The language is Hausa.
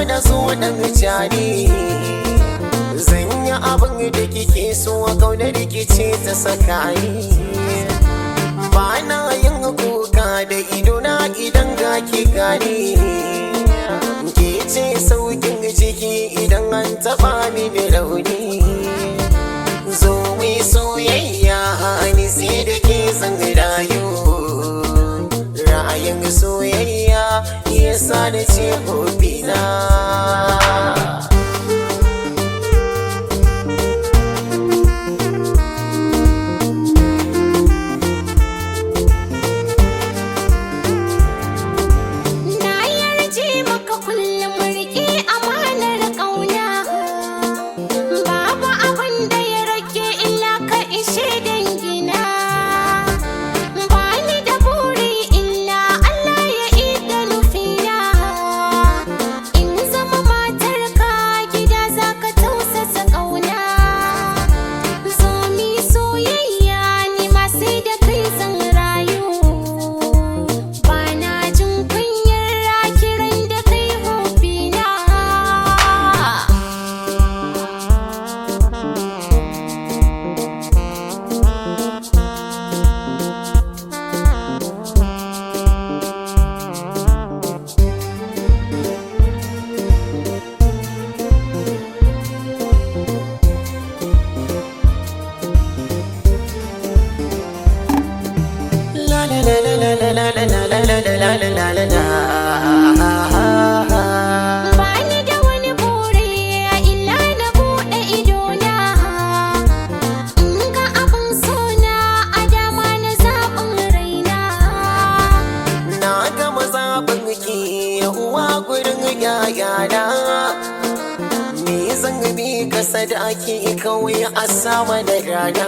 da so dan jari. Zan yi abin da kike so a kauna rikice ta sakani. Ba na yin kuka da idona idan ga ki gani. Ke ce saukin ciki idan an taɓa ni da rauni. Zo mai soyayya ni sai da ke san rayu. Ra'ayin soyayya yasa da ce hobina. Bani da wani buri illa na buɗe idona. In ga abin sona a dama na zaɓin raina. Na gama zaɓin ki uwa gurin yayana. Me zan bi ka sadaki kawai a sama da rana.